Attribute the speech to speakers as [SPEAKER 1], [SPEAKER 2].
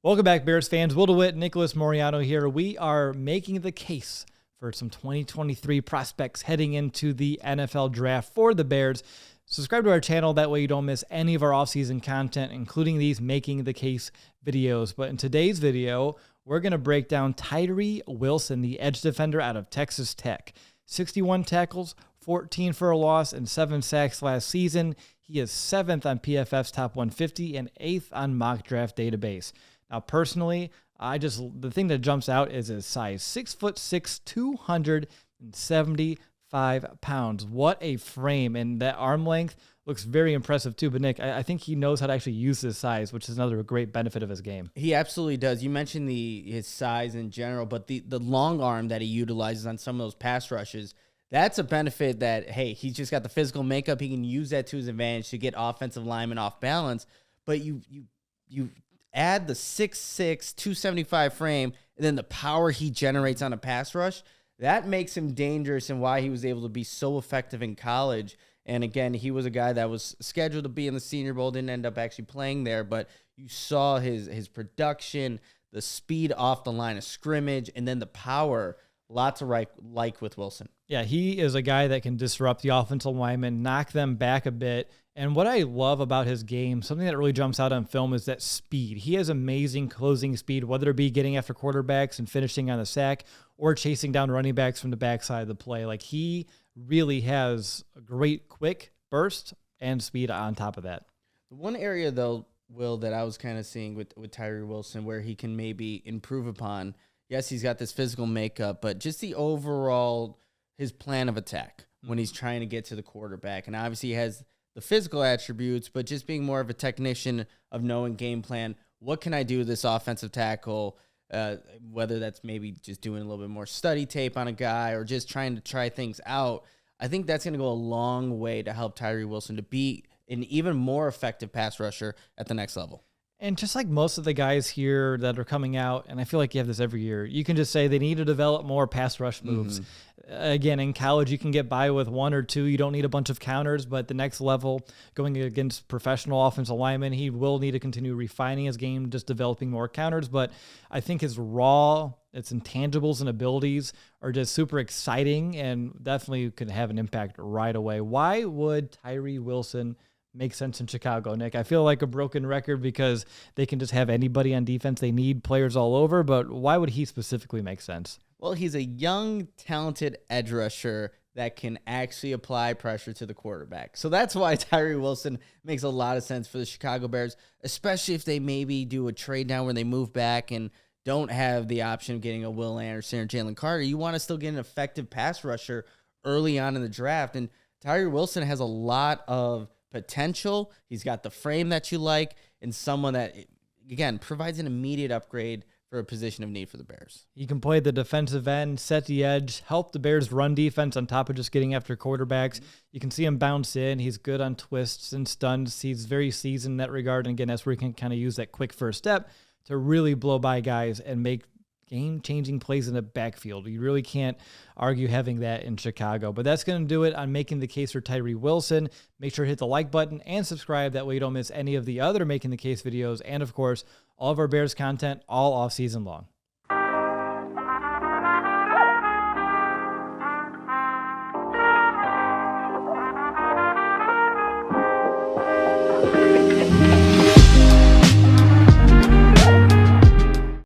[SPEAKER 1] Welcome back, Bears fans. DeWitt and Nicholas Moreano here. We are making the case for some 2023 prospects heading into the NFL draft for the Bears. Subscribe to our channel. That way you don't miss any of our offseason content, including these Making the Case videos. But in today's video, we're going to break down Tyree Wilson, the edge defender out of Texas Tech. 61 tackles, 14 for a loss, and 7 sacks last season. He is 7th on PFF's Top 150 and 8th on Mock Draft Database. Now, personally, the thing that jumps out is his size. 6'6", 275 pounds. What a frame. And that arm length looks very impressive too. But Nick, I think he knows how to actually use his size, which is another great benefit of his game.
[SPEAKER 2] He absolutely does. You mentioned his size in general, but the long arm that he utilizes on some of those pass rushes, that's a benefit that, hey, he's just got the physical makeup. He can use that to his advantage to get offensive linemen off balance. But you add the 6'6", 275 frame, and then the power he generates on a pass rush, that makes him dangerous and why he was able to be so effective in college. And again, he was a guy that was scheduled to be in the Senior Bowl, didn't end up actually playing there, but you saw his production, the speed off the line of scrimmage, and then the power. Lots of like with Wilson.
[SPEAKER 1] Yeah, he is a guy that can disrupt the offensive linemen, knock them back a bit. And what I love about his game, something that really jumps out on film, is that speed. He has amazing closing speed, whether it be getting after quarterbacks and finishing on the sack or chasing down running backs from the backside of the play. Like, he really has a great quick burst and speed on top of that.
[SPEAKER 2] The one area, though, Will, that I was kind of seeing with Tyree Wilson where he can maybe improve upon, yes, he's got this physical makeup, but just the overall, his plan of attack when he's trying to get to the quarterback. And obviously he has the physical attributes, but just being more of a technician of knowing game plan. What can I do with this offensive tackle? Whether that's maybe just doing a little bit more study tape on a guy or just trying to try things out. I think that's going to go a long way to help Tyree Wilson to be an even more effective pass rusher at the next level.
[SPEAKER 1] And just like most of the guys here that are coming out, and I feel like you have this every year, you can just say they need to develop more pass rush moves. Again, in college, you can get by with 1 or 2. You don't need a bunch of counters, but the next level, going against professional offensive linemen, he will need to continue refining his game, just developing more counters. But I think his its intangibles and abilities are just super exciting and definitely could have an impact right away. Why would Tyree Wilson make sense in Chicago, Nick? I feel like a broken record because they can just have anybody on defense. They need players all over, but why would he specifically make sense?
[SPEAKER 2] Well, he's a young, talented edge rusher that can actually apply pressure to the quarterback. So that's why Tyree Wilson makes a lot of sense for the Chicago Bears, especially if they maybe do a trade down where they move back and don't have the option of getting a Will Anderson or Jalen Carter. You want to still get an effective pass rusher early on in the draft, and Tyree Wilson has a lot of potential. He's got the frame that you like, and someone that, again, provides an immediate upgrade for a position of need for the Bears.
[SPEAKER 1] He can play the defensive end, set the edge, help the Bears run defense on top of just getting after quarterbacks. You can see him bounce in. He's good on twists and stunts. He's very seasoned in that regard. And again, that's where he can kind of use that quick first step to really blow by guys and make game-changing plays in the backfield. You really can't argue having that in Chicago. But that's going to do it on Making the Case for Tyree Wilson. Make sure to hit the like button and subscribe. That way you don't miss any of the other Making the Case videos. And, of course, all of our Bears content all off season long.